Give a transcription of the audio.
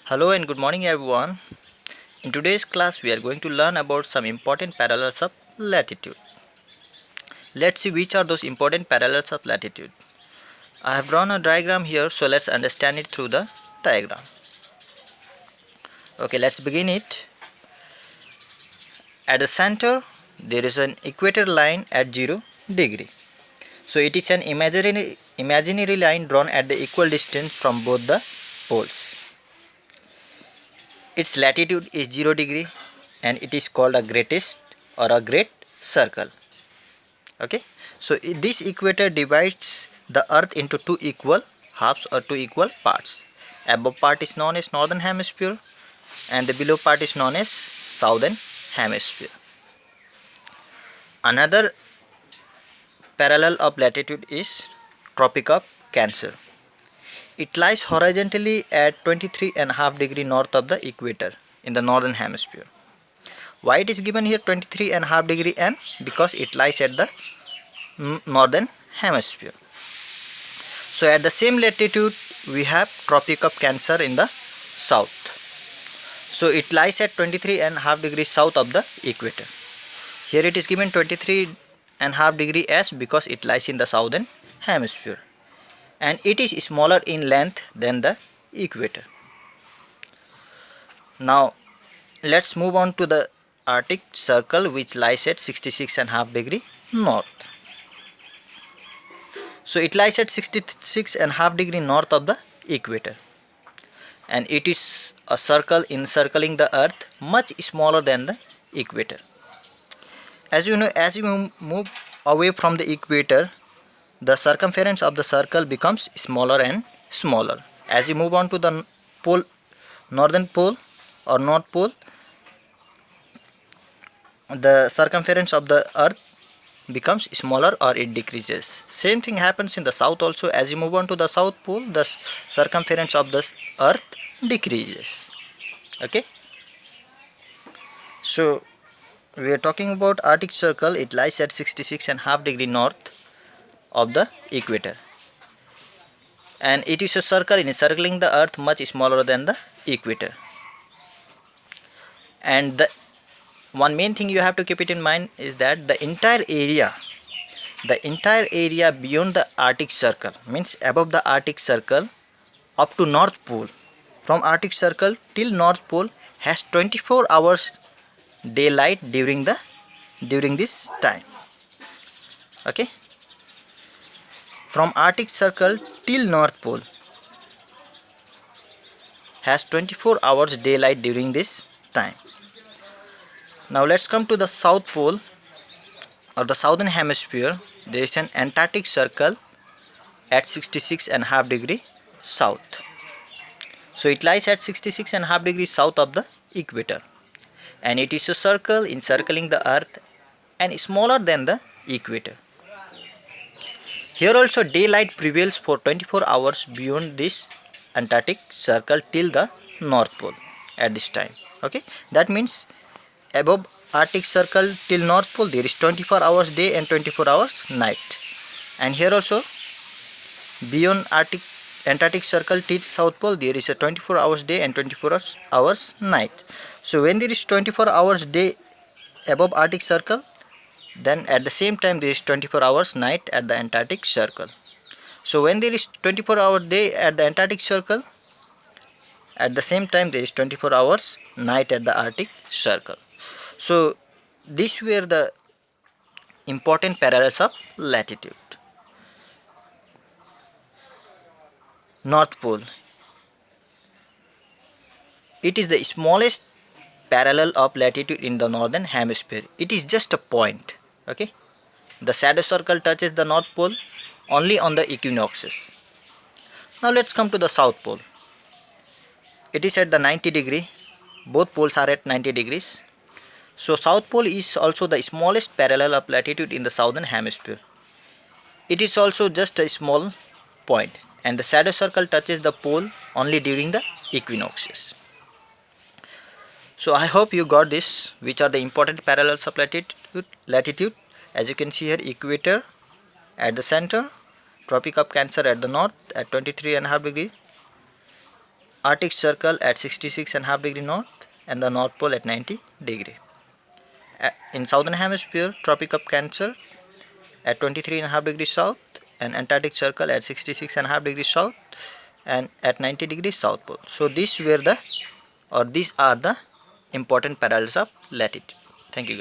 Hello and good morning everyone. In today's class we are going to learn about some important parallels of latitude. Let's see which are those important parallels of latitude. I have drawn a diagram here, so let's understand it through the diagram. Okay, let's begin it. At the center there is an equator line at 0 degree. So it is an imaginary line drawn at the equal distance from both the poles. Its latitude is 0 degree and it is called a greatest or a great circle. Okay, so this equator divides the earth into two equal halves or two equal parts. Above part is known as northern hemisphere and the below part is known as southern hemisphere. Another parallel of latitude is Tropic of Cancer. It lies horizontally at 23.5 degree north of the equator in the northern hemisphere. Why it is given here 23.5 degree N? Because it lies at the northern hemisphere. So at the same latitude we have Tropic of Cancer in the south. So it lies at 23.5 degrees south of the equator. Here it is given 23.5 degree S because it lies in the southern hemisphere and it is smaller in length than the equator. Now let's move on to the Arctic Circle, which lies at 66.5 degree north. So it lies at 66.5 degree north of the equator and it is a circle encircling the earth much smaller than the equator. As you know, as you move away from the equator, the circumference of the circle becomes smaller and smaller. As you move on to the pole, northern pole or north pole, the circumference of the earth becomes smaller or it decreases. Same thing happens in the south also. As you move on to the south pole, the circumference of the earth decreases. Okay, so we are talking about Arctic Circle. It lies at 66.5 degree north of the equator and it is a circle encircling the earth much smaller than the equator. And the one main thing you have to keep it in mind is that the entire area beyond the Arctic Circle, means above the Arctic Circle up to North Pole, from Arctic Circle till North Pole, has 24 hours daylight during this time. Okay, from Arctic Circle till North Pole has 24 hours daylight during this time. Now let's come to the South Pole or the southern hemisphere. There is an Antarctic Circle at 66.5 degree south. So it lies at 66.5 degrees south of the equator and it is a circle encircling the earth and smaller than the equator. Here also daylight prevails for 24 hours beyond this Antarctic Circle till the North Pole at this time. Okay, that means above Arctic Circle till North Pole there is 24 hours day and 24 hours night, and here also beyond Antarctic Circle till South Pole there is a 24 hours day and 24 hours night. So when there is 24 hours day above Arctic Circle, then at the same time there is 24 hours night at the Antarctic Circle. So when there is 24 hour day at the Antarctic Circle, at the same time there is 24 hours night at the Arctic Circle. So these were the important parallels of latitude. North Pole. It is the smallest parallel of latitude in the northern hemisphere. It is just a point. Okay. The shadow circle touches the North Pole only on the equinoxes. Now let's come to the South Pole. It is at the 90 degree. Both poles are at 90 degrees. So South Pole is also the smallest parallel of latitude in the southern hemisphere. It is also just a small point and the shadow circle touches the pole only during the equinoxes. So I hope you got this, which are the important parallels of latitude. As you can see here, equator at the center, Tropic of Cancer at the north at 23.5 degrees, Arctic Circle at 66.5 degree north, and the North Pole at 90 degree. In Southern Hemisphere, Tropic of Cancer at 23.5 degrees south, and Antarctic Circle at 66.5 degrees south and at 90 degrees South Pole. So these are the important parallels of latitude. Thank you guys.